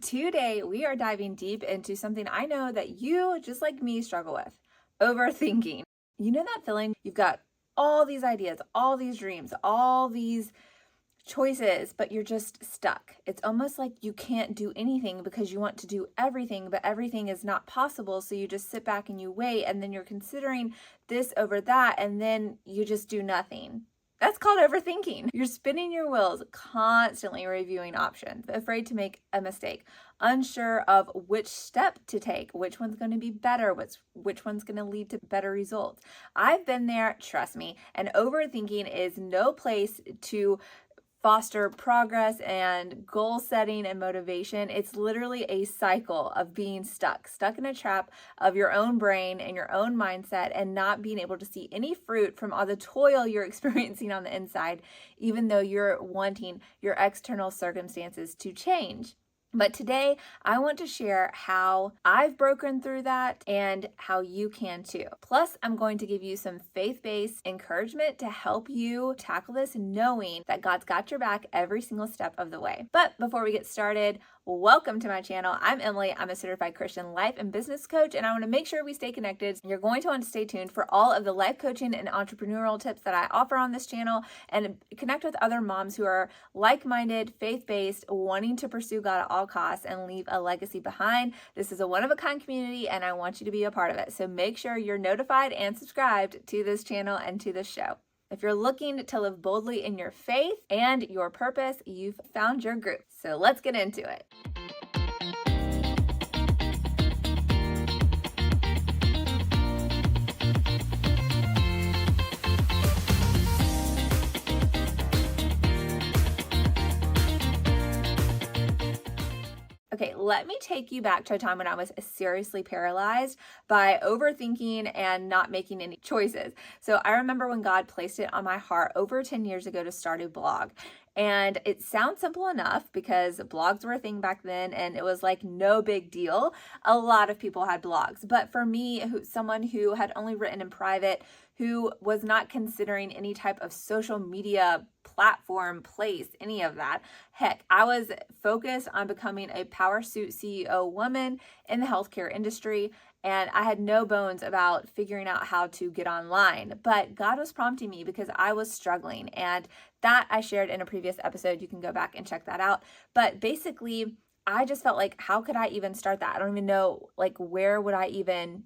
Today, we are diving deep into something I know that you, just like me, struggle with: overthinking. You know that feeling? You've got all these ideas, all these dreams, all these choices, but you're just stuck. It's almost like you can't do anything because you want to do everything, but everything is not possible. So you just sit back and you wait, and then you're considering this over that, and then you just do nothing. That's called overthinking. You're spinning your wheels, constantly reviewing options, afraid to make a mistake, unsure of which step to take, which one's going to be better, which one's going to lead to better results. I've been there, trust me, and overthinking is no place to foster progress and goal setting and motivation. It's literally a cycle of being stuck in a trap of your own brain and your own mindset, and not being able to see any fruit from all the toil you're experiencing on the inside, even though you're wanting your external circumstances to change. But today, I want to share how I've broken through that and how you can too. Plus, I'm going to give you some faith-based encouragement to help you tackle this, knowing that God's got your back every single step of the way. But before we get started, welcome to my channel. I'm Emily. I'm a certified Christian life and business coach, and I want to make sure we stay connected. You're going to want to stay tuned for all of the life coaching and entrepreneurial tips that I offer on this channel, and connect with other moms who are like-minded, faith-based, wanting to pursue God at all costs and leave a legacy behind. This is a one-of-a-kind community, and I want you to be a part of it. So make sure you're notified and subscribed to this channel and to this show. If you're looking to live boldly in your faith and your purpose, you've found your group. So let's get into it. Okay, let me take you back to a time when I was seriously paralyzed by overthinking and not making any choices. So I remember when God placed it on my heart over 10 years ago to start a blog. And it sounds simple enough because blogs were a thing back then, and it was like no big deal. A lot of people had blogs. But for me, someone who had only written in private, who was not considering any type of social media platform, place, any of that. Heck, I was focused on becoming a power suit CEO woman in the healthcare industry, and I had no bones about figuring out how to get online. But God was prompting me because I was struggling, and that I shared in a previous episode. You can go back and check that out. But basically, I just felt like, how could I even start that? I don't even know, like, where would I even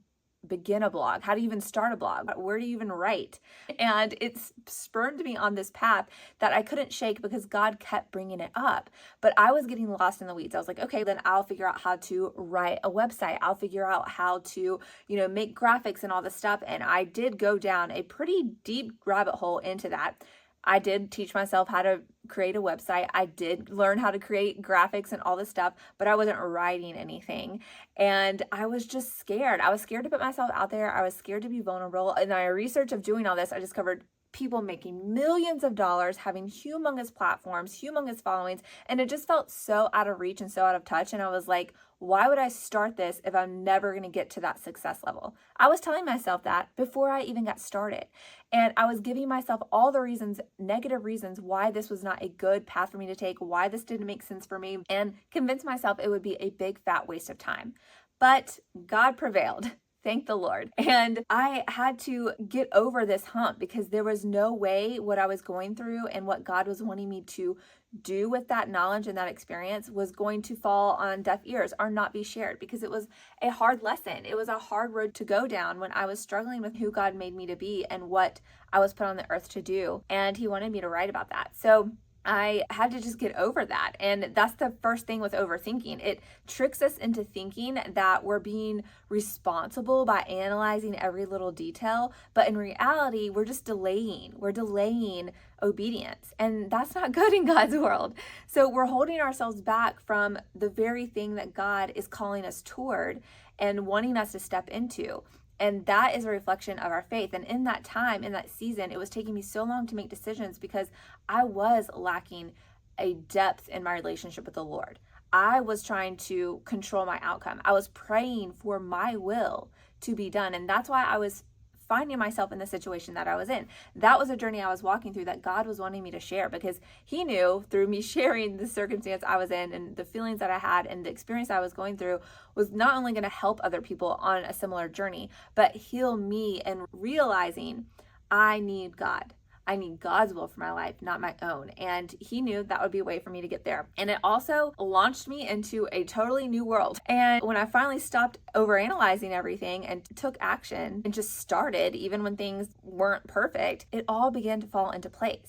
begin a blog? How do you even start a blog? Where do you even write? And it's spurred me on this path that I couldn't shake because God kept bringing it up. But I was getting lost in the weeds. I was like, okay, then I'll figure out how to write a website. I'll figure out how to, make graphics and all this stuff. And I did go down a pretty deep rabbit hole into that. I did teach myself how to create a website. I did learn how to create graphics and all this stuff, but I wasn't writing anything. And I was just scared. I was scared to put myself out there. I was scared to be vulnerable. In my research of doing all this, I discovered people making millions of dollars, having humongous platforms, humongous followings, and it just felt so out of reach and so out of touch. And I was like, why would I start this if I'm never going to get to that success level? I was telling myself that before I even got started. And I was giving myself all the reasons, negative reasons, why this was not a good path for me to take, why this didn't make sense for me, and convinced myself it would be a big fat waste of time. But God prevailed. Thank the Lord. And I had to get over this hump because there was no way what I was going through and what God was wanting me to do with that knowledge and that experience was going to fall on deaf ears or not be shared, because it was a hard lesson. It was a hard road to go down when I was struggling with who God made me to be and what I was put on the earth to do. And He wanted me to write about that. So I had to just get over that. And that's the first thing with overthinking. It tricks us into thinking that we're being responsible by analyzing every little detail. But in reality, we're just delaying. We're delaying obedience. And that's not good in God's world. So we're holding ourselves back from the very thing that God is calling us toward and wanting us to step into. And that is a reflection of our faith. And in that time, in that season, it was taking me so long to make decisions because I was lacking a depth in my relationship with the Lord. I was trying to control my outcome. I was praying for my will to be done. And that's why I was finding myself in the situation that I was in. That was a journey I was walking through that God was wanting me to share, because he knew through me sharing the circumstance I was in and the feelings that I had and the experience I was going through was not only going to help other people on a similar journey, but heal me, and realizing I need God. I need God's will for my life, not my own. And he knew that would be a way for me to get there. And it also launched me into a totally new world. And when I finally stopped overanalyzing everything and took action and just started, even when things weren't perfect, it all began to fall into place.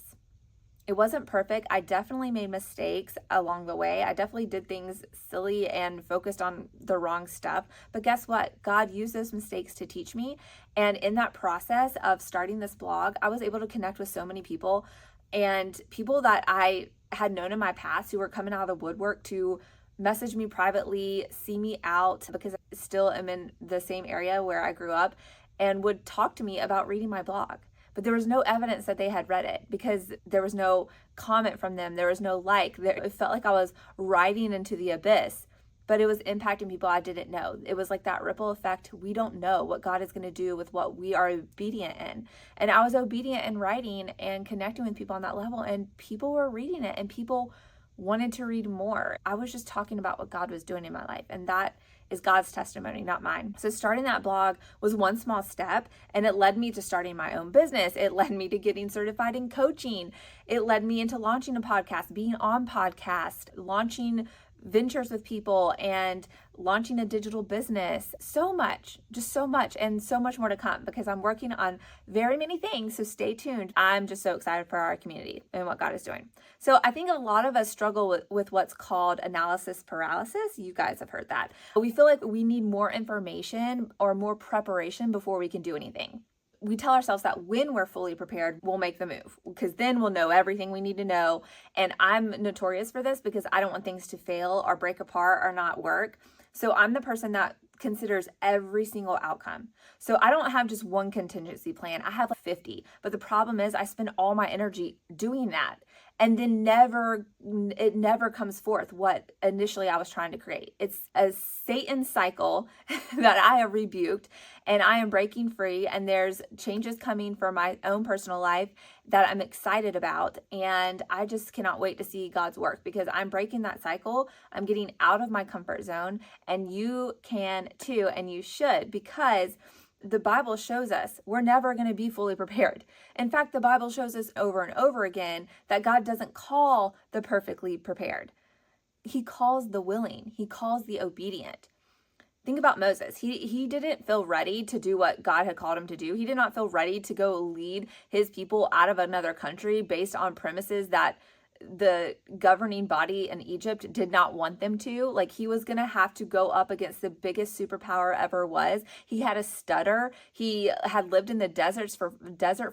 It wasn't perfect. I definitely made mistakes along the way. I definitely did things silly and focused on the wrong stuff. But guess what? God used those mistakes to teach me. And in that process of starting this blog, I was able to connect with so many people, and people that I had known in my past who were coming out of the woodwork to message me privately, see me out, because I still am in the same area where I grew up, and would talk to me about reading my blog. But there was no evidence that they had read it, because there was no comment from them. There was no like. It felt like I was riding into the abyss, but it was impacting people I didn't know. It was like that ripple effect. We don't know what God is going to do with what we are obedient in. And I was obedient in writing and connecting with people on that level, and people were reading it, and people wanted to read more. I was just talking about what God was doing in my life, and that is God's testimony, not mine. So starting that blog was one small step, and it led me to starting my own business. It led me to getting certified in coaching. It led me into launching a podcast, being on podcast, launching ventures with people, and launching a digital business. So much, just so much, and so much more to come, because I'm working on very many things. So stay tuned. I'm just so excited for our community and what God is doing. So I think a lot of us struggle with what's called analysis paralysis. You guys have heard that. We feel like we need more information or more preparation before we can do anything. We tell ourselves that when we're fully prepared, we'll make the move, because then we'll know everything we need to know. And I'm notorious for this, because I don't want things to fail or break apart or not work. So I'm the person that considers every single outcome. So I don't have just one contingency plan. I have like 50. But the problem is I spend all my energy doing that. And then it never comes forth what initially I was trying to create. It's a Satan cycle that I have rebuked, and I am breaking free, and there's changes coming for my own personal life that I'm excited about. And I just cannot wait to see God's work, because I'm breaking that cycle. I'm getting out of my comfort zone, and you can too, and you should, because the Bible shows us we're never going to be fully prepared. In fact, the Bible shows us over and over again that God doesn't call the perfectly prepared. He calls the willing. He calls the obedient. Think about Moses. He didn't feel ready to do what God had called him to do. He did not feel ready to go lead his people out of another country based on premises that the governing body in Egypt did not want them to. Like, he was going to have to go up against the biggest superpower ever was. He had a stutter. He had lived in the desert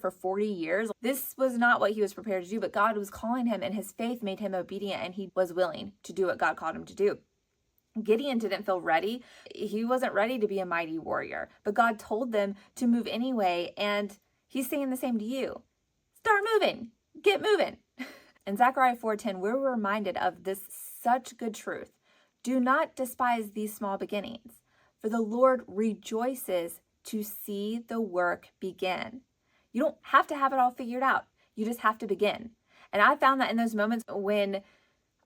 for 40 years. This was not what he was prepared to do, but God was calling him, and his faith made him obedient, and he was willing to do what God called him to do. Gideon didn't feel ready. He wasn't ready to be a mighty warrior, but God told them to move anyway, and he's saying the same to you. Start moving. Get moving. In Zechariah 4:10, we're reminded of this such good truth. Do not despise these small beginnings, for the Lord rejoices to see the work begin. You don't have to have it all figured out. You just have to begin. And I found that in those moments when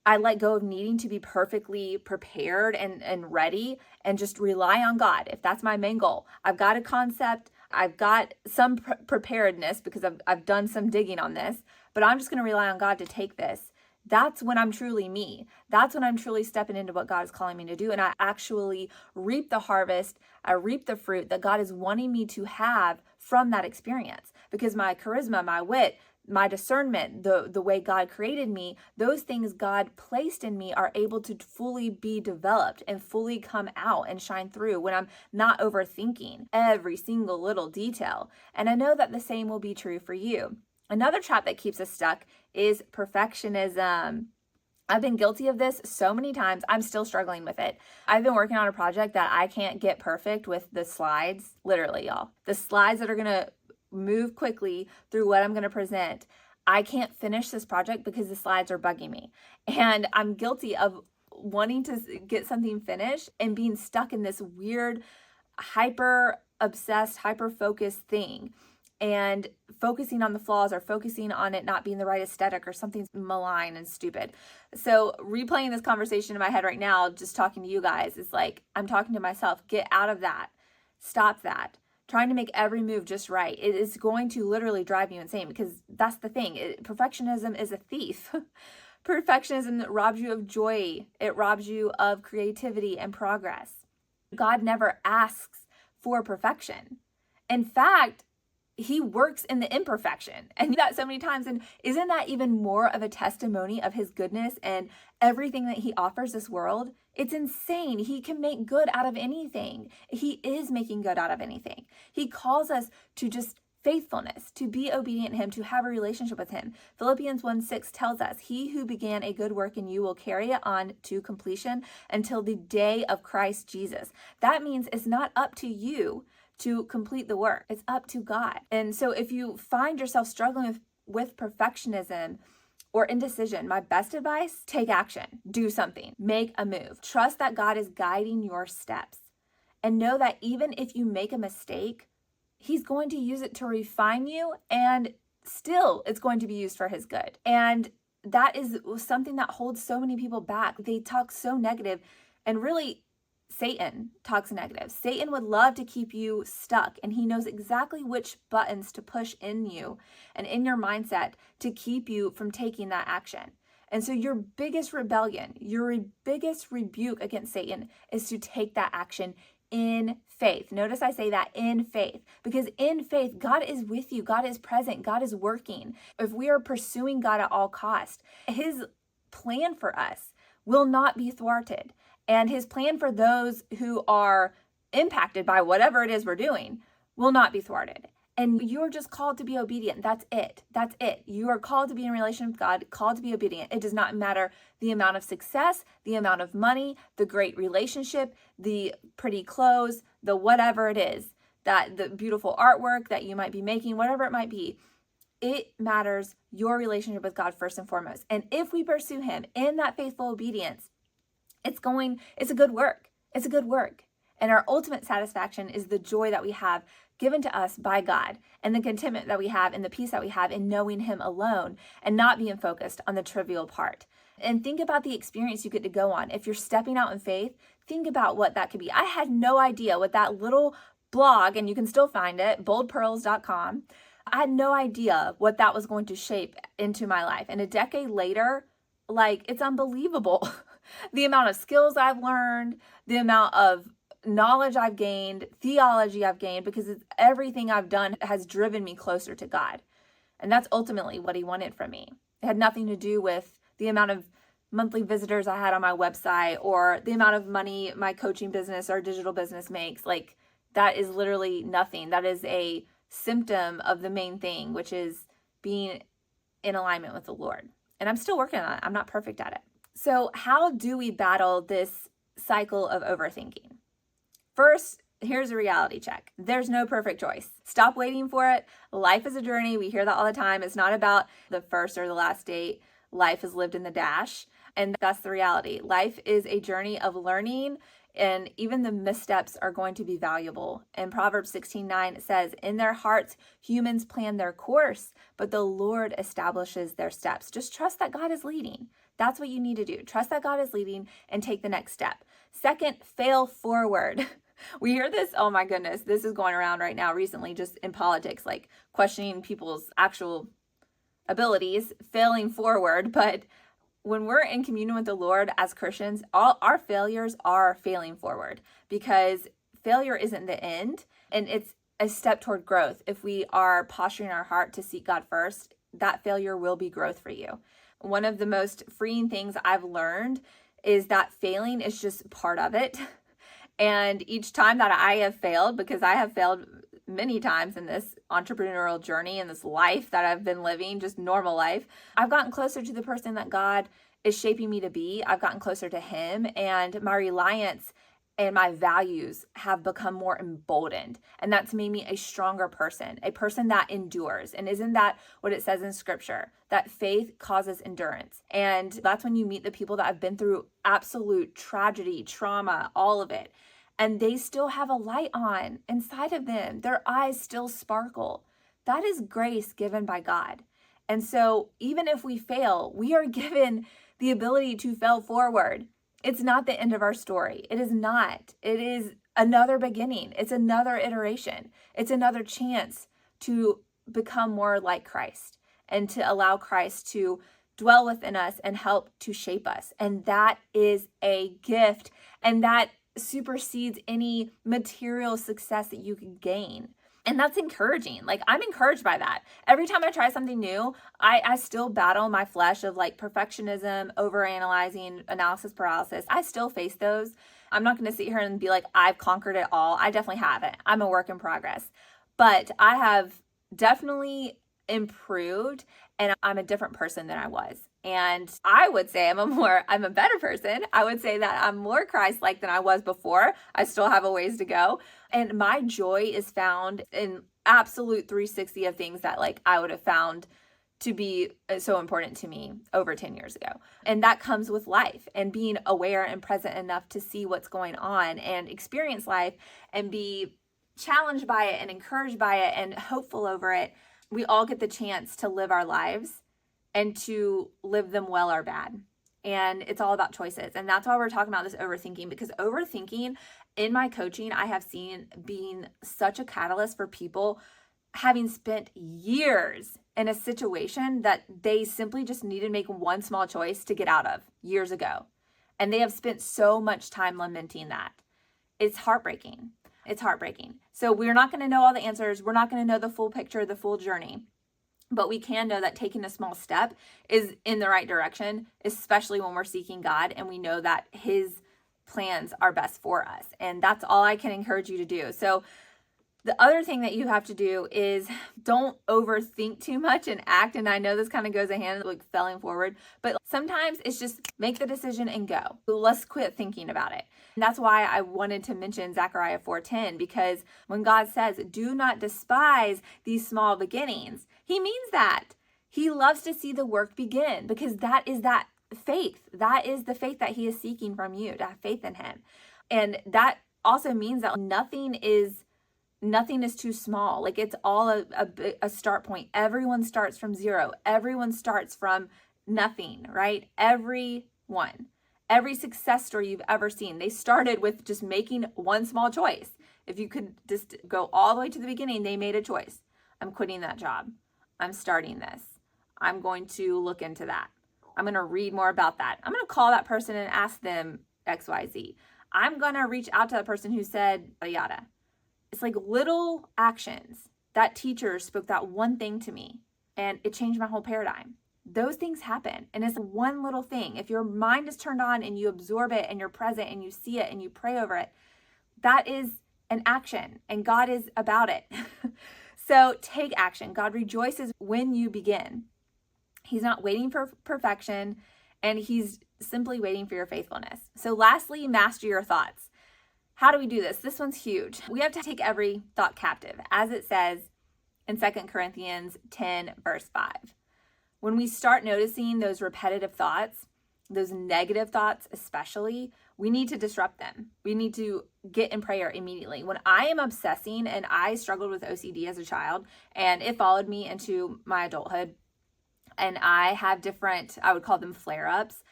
I let go of needing to be perfectly prepared and ready, and just rely on God. If that's my main goal, I've got a concept, I've got some preparedness because I've done some digging on this, but I'm just going to rely on God to take this. That's when I'm truly me. That's when I'm truly stepping into what God is calling me to do. And I actually reap the harvest. I reap the fruit that God is wanting me to have from that experience, because my charisma, my wit, my discernment, the way God created me, those things God placed in me are able to fully be developed and fully come out and shine through when I'm not overthinking every single little detail. And I know that the same will be true for you. Another trap that keeps us stuck is perfectionism. I've been guilty of this so many times. I'm still struggling with it. I've been working on a project that I can't get perfect with the slides. Literally, y'all. The slides that are going to move quickly through what I'm going to present. I can't finish this project because the slides are bugging me. And I'm guilty of wanting to get something finished and being stuck in this weird hyper obsessed, hyper-focused thing and focusing on the flaws or focusing on it not being the right aesthetic or something malign and stupid. So replaying this conversation in my head right now, just talking to you guys, is like I'm talking to myself. Get out of that. Stop that. Trying to make every move just right. It is going to literally drive you insane, because that's the thing. Perfectionism is a thief. Perfectionism robs you of joy. It robs you of creativity and progress. God never asks for perfection. In fact, he works in the imperfection, and that so many times. And isn't that even more of a testimony of his goodness and everything that he offers this world? It's insane. He can make good out of anything. He is making good out of anything. He calls us to just faithfulness, to be obedient to him, to have a relationship with him. Philippians 1:6 tells us, he who began a good work in you will carry it on to completion until the day of Christ Jesus. That means it's not up to you to complete the work. It's up to God. And so if you find yourself struggling with perfectionism or indecision, my best advice, take action, do something, make a move. Trust that God is guiding your steps, and know that even if you make a mistake, he's going to use it to refine you, and still it's going to be used for his good. And that is something that holds so many people back. They talk so negative, and really Satan talks negative. Satan would love to keep you stuck, and he knows exactly which buttons to push in you and in your mindset to keep you from taking that action. And so your biggest rebellion, your biggest rebuke against Satan is to take that action in faith. Notice I say that, in faith, because in faith, God is with you. God is present. God is working. If we are pursuing God at all costs, his plan for us will not be thwarted. And his plan for those who are impacted by whatever it is we're doing will not be thwarted. And you're just called to be obedient. That's it. That's it. You are called to be in relation with God, called to be obedient. It does not matter the amount of success, the amount of money, the great relationship, the pretty clothes, the whatever it is, that the beautiful artwork that you might be making, whatever it might be. It matters your relationship with God first and foremost. And if we pursue him in that faithful obedience, it's a good work. It's a good work. And our ultimate satisfaction is the joy that we have given to us by God, and the contentment that we have and the peace that we have in knowing him alone and not being focused on the trivial part. And think about the experience you get to go on. If you're stepping out in faith, think about what that could be. I had no idea what that little blog, and you can still find it, boldpearls.com. I had no idea what that was going to shape into my life. And a decade later, it's unbelievable. The amount of skills I've learned, the amount of knowledge I've gained, theology I've gained, because everything I've done has driven me closer to God. And that's ultimately what he wanted from me. It had nothing to do with the amount of monthly visitors I had on my website or the amount of money my coaching business or digital business makes. That is literally nothing. That is a symptom of the main thing, which is being in alignment with the Lord. And I'm still working on it. I'm not perfect at it. So how do we battle this cycle of overthinking? First, here's a reality check. There's no perfect choice. Stop waiting for it. Life is a journey. We hear that all the time. It's not about the first or the last date. Life is lived in the dash. And that's the reality. Life is a journey of learning, and even the missteps are going to be valuable. And Proverbs 16:9 says, in their hearts, humans plan their course, but the Lord establishes their steps. Just trust that God is leading. That's what you need to do. Trust that God is leading and take the next step. Second, fail forward. We hear this, oh my goodness, this is going around right now recently, just in politics, questioning people's actual abilities, failing forward. But when we're in communion with the Lord as Christians, all our failures are failing forward, because failure isn't the end, and it's a step toward growth. If we are posturing our heart to seek God first, that failure will be growth for you. One of the most freeing things I've learned is that failing is just part of it. And each time that I have failed, because I have failed many times in this entrepreneurial journey, in this life that I've been living, just normal life, I've gotten closer to the person that God is shaping me to be. I've gotten closer to him, and my reliance and my values have become more emboldened. And that's made me a stronger person, a person that endures. And isn't that what it says in scripture? That faith causes endurance. And that's when you meet the people that have been through absolute tragedy, trauma, all of it. and they still have a light on inside of them. Their eyes still sparkle. That is grace given by God. And so even if we fail, we are given the ability to fail forward. It's not the end of our story. It is not. It is another beginning. It's another iteration. It's another chance to become more like Christ and to allow Christ to dwell within us and help to shape us. And that is a gift, and that supersedes any material success that you can gain. And that's encouraging. Like, I'm encouraged by that. Every time I try something new, I still battle my flesh of like perfectionism, overanalyzing, analysis paralysis. I still face those. I'm not going to sit here and be like, I've conquered it all. I definitely haven't. I'm a work in progress. But I have definitely improved, and I'm a different person than I was. And I would say I'm a better person. I would say that I'm more Christ-like than I was before. I still have a ways to go. And my joy is found in absolute 360 of things that like I would have found to be so important to me over 10 years ago. And that comes with life and being aware and present enough to see what's going on and experience life and be challenged by it and encouraged by it and hopeful over it. We all get the chance to live our lives and to live them well or bad. And it's all about choices. And that's why we're talking about this overthinking, because overthinking in my coaching, I have seen being such a catalyst for people having spent years in a situation that they simply just needed to make one small choice to get out of years ago. And they have spent so much time lamenting that. It's heartbreaking. It's heartbreaking. So we're not going to know all the answers. We're not going to know the full picture, the full journey. But we can know that taking a small step is in the right direction, especially when we're seeking God and we know that His plans are best for us. And that's all I can encourage you to do. So the other thing that you have to do is don't overthink too much and act. And I know this kind of goes in hand like failing forward, but sometimes it's just make the decision and go. Let's quit thinking about it. And that's why I wanted to mention Zechariah 4:10, because when God says, do not despise these small beginnings, He means that. He loves to see the work begin, because that is that faith. That is the faith that He is seeking from you, to have faith in Him. And that also means that nothing is too small. Like, it's all a start point. Everyone starts from zero. Everyone starts from nothing, right? Every success story you've ever seen, they started with just making one small choice. If you could just go all the way to the beginning, they made a choice. I'm quitting that job. I'm starting this. I'm going to look into that. I'm going to read more about that. I'm going to call that person and ask them XYZ. I'm going to reach out to that person who said yada yada. It's like little actions. That teacher spoke that one thing to me and it changed my whole paradigm. Those things happen. And it's one little thing. If your mind is turned on and you absorb it and you're present and you see it and you pray over it, that is an action, and God is about it. So take action. God rejoices when you begin. He's not waiting for perfection, and He's simply waiting for your faithfulness. So lastly, master your thoughts. How do we do this? This one's huge. We have to take every thought captive, as it says in 2 Corinthians 10, verse 5. When we start noticing those repetitive thoughts, those negative thoughts especially, we need to disrupt them. We need to get in prayer immediately. When I am obsessing, and I struggled with OCD as a child, and it followed me into my adulthood, and I have different, I would call them flare-ups,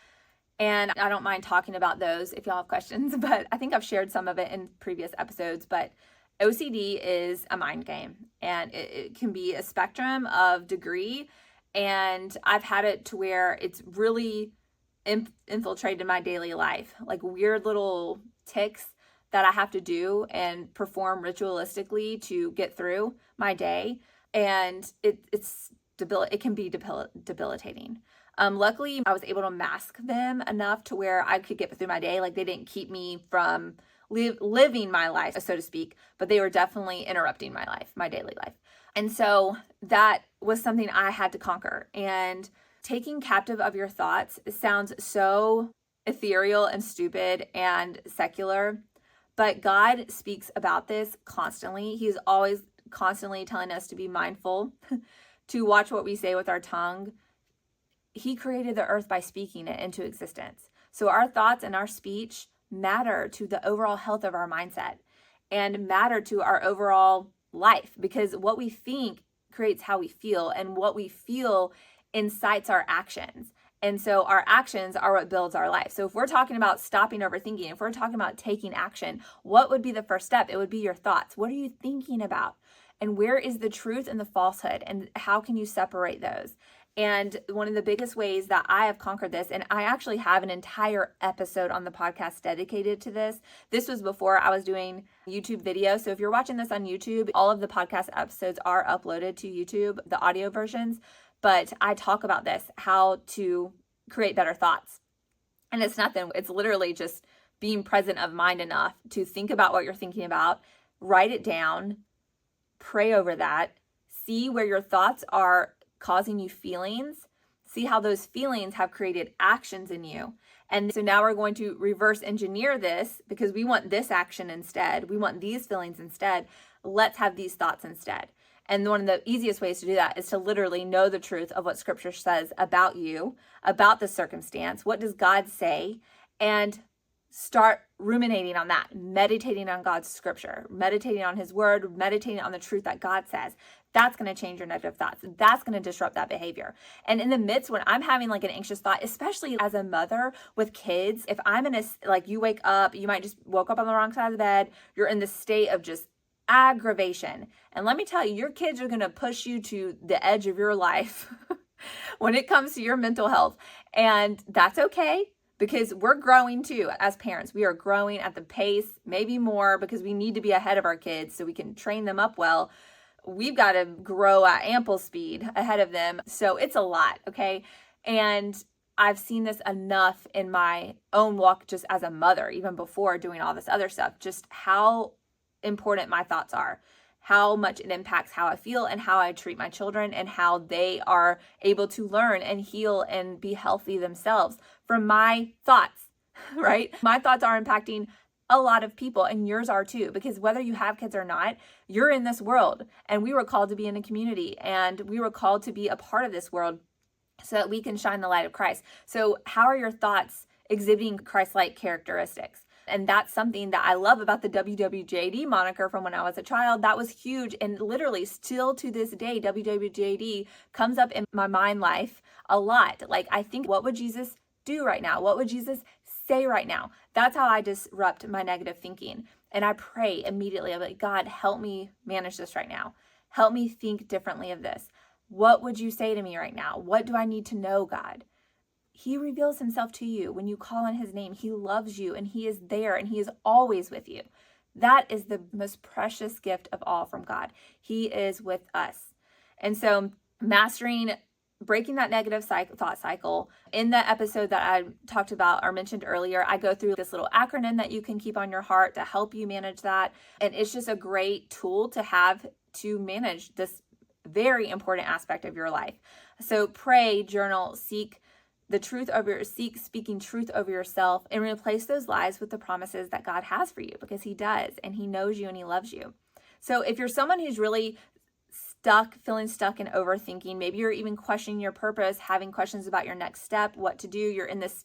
and I don't mind talking about those if y'all have questions, but I think I've shared some of it in previous episodes. But OCD is a mind game, and it can be a spectrum of degree, and I've had it to where it's really infiltrated my daily life, like weird little tics that I have to do and perform ritualistically to get through my day, and it can be debilitating. Luckily, I was able to mask them enough to where I could get through my day. Like, they didn't keep me from living my life, so to speak, but they were definitely interrupting my life, my daily life. And so that was something I had to conquer. And taking captive of your thoughts sounds so ethereal and stupid and secular, but God speaks about this constantly. He's always constantly telling us to be mindful, to watch what we say with our tongue. He created the earth by speaking it into existence. So our thoughts and our speech matter to the overall health of our mindset and matter to our overall life, because what we think creates how we feel, and what we feel incites our actions. And so our actions are what builds our life. So if we're talking about stopping overthinking, if we're talking about taking action, what would be the first step? It would be your thoughts. What are you thinking about? And where is the truth and the falsehood? And how can you separate those? And one of the biggest ways that I have conquered this, and I actually have an entire episode on the podcast dedicated to this. This was before I was doing YouTube videos. So if you're watching this on YouTube, all of the podcast episodes are uploaded to YouTube, the audio versions. But I talk about this, how to create better thoughts. And it's nothing. It's literally just being present of mind enough to think about what you're thinking about, write it down, pray over that, see where your thoughts are causing you feelings, see how those feelings have created actions in you. And so now we're going to reverse engineer this, because we want this action instead. We want these feelings instead. Let's have these thoughts instead. And one of the easiest ways to do that is to literally know the truth of what Scripture says about you, about the circumstance. What does God say? And start ruminating on that, meditating on God's Scripture, meditating on His Word, meditating on the truth that God says. That's going to change your negative thoughts. That's going to disrupt that behavior. And in the midst, when I'm having like an anxious thought, especially as a mother with kids, if I'm in a, like you wake up, you might just woke up on the wrong side of the bed, you're in the state of just aggravation. And let me tell you, your kids are going to push you to the edge of your life when it comes to your mental health. And that's okay, because we're growing too as parents. We are growing at the pace, maybe more, because we need to be ahead of our kids so we can train them up well. We've got to grow at ample speed ahead of them. So it's a lot, okay? And I've seen this enough in my own walk just as a mother, even before doing all this other stuff, just how important my thoughts are, how much it impacts how I feel and how I treat my children, and how they are able to learn and heal and be healthy themselves from my thoughts, right? My thoughts are impacting a lot of people, and yours are too, because whether you have kids or not, you're in this world, and we were called to be in a community, and we were called to be a part of this world so that we can shine the light of Christ. So how are your thoughts exhibiting Christ-like characteristics? And that's something that I love about the WWJD moniker from when I was a child. That was huge. And literally still to this day, WWJD comes up in my mind life a lot. Like, I think, what would Jesus do right now? What would Jesus say right now? That's how I disrupt my negative thinking. And I pray immediately. I'm like, God, help me manage this right now. Help me think differently of this. What would you say to me right now? What do I need to know, God? He reveals Himself to you when you call on His name. He loves you, and He is there, and He is always with you. That is the most precious gift of all from God. He is with us. And so breaking that negative thought cycle. In the episode that I talked about or mentioned earlier, I go through this little acronym that you can keep on your heart to help you manage that. And it's just a great tool to have to manage this very important aspect of your life. So pray, journal, seek speaking truth over yourself, and replace those lies with the promises that God has for you, because He does, and He knows you and He loves you. So if you're someone who's really feeling stuck in overthinking, maybe you're even questioning your purpose, having questions about your next step, what to do, you're in this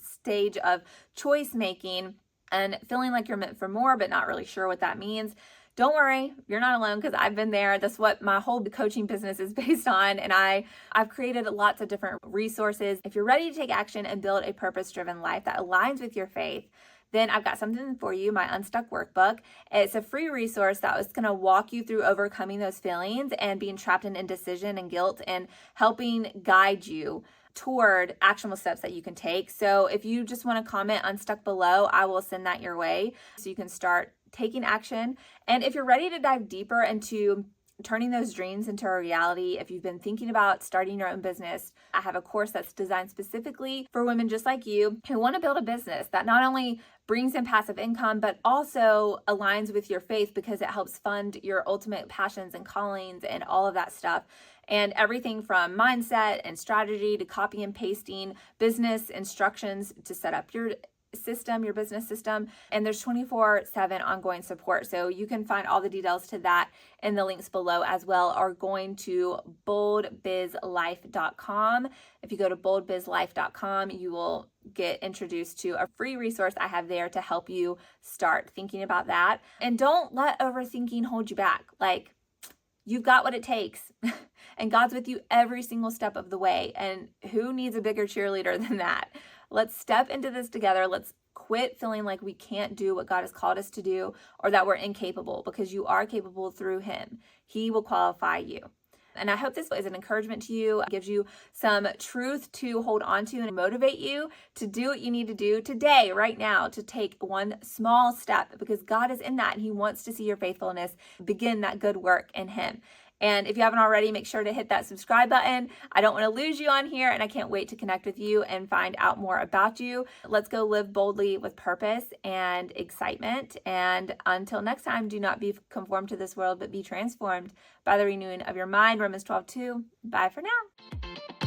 stage of choice making and feeling like you're meant for more, but not really sure what that means. Don't worry, you're not alone, because I've been there. That's what my whole coaching business is based on. And I've created lots of different resources. If you're ready to take action and build a purpose-driven life that aligns with your faith, then I've got something for you, my Unstuck workbook. It's a free resource that was going to walk you through overcoming those feelings and being trapped in indecision and guilt, and helping guide you toward actionable steps that you can take. So if you just want to comment Unstuck below, I will send that your way so you can start taking action. And if you're ready to dive deeper into turning those dreams into a reality, if you've been thinking about starting your own business, I have a course that's designed specifically for women just like you who want to build a business that not only brings in passive income, but also aligns with your faith, because it helps fund your ultimate passions and callings and all of that stuff. And everything from mindset and strategy to copy and pasting business instructions to set up your business system, and there's 24/7 ongoing support. So you can find all the details to that in the links below, as well, or going to boldbizlife.com. If you go to boldbizlife.com, you will get introduced to a free resource I have there to help you start thinking about that. And don't let overthinking hold you back. Like, you've got what it takes. And God's with you every single step of the way. And who needs a bigger cheerleader than that? Let's step into this together. Let's quit feeling like we can't do what God has called us to do or that we're incapable, because you are capable through Him. He will qualify you. And I hope this is an encouragement to you, gives you some truth to hold on to and motivate you to do what you need to do today, right now, to take one small step, because God is in that and He wants to see your faithfulness begin that good work in Him. And if you haven't already, make sure to hit that subscribe button. I don't want to lose you on here, and I can't wait to connect with you and find out more about you. Let's go live boldly with purpose and excitement. And until next time, do not be conformed to this world, but be transformed by the renewing of your mind. Romans 12:2. Bye for now.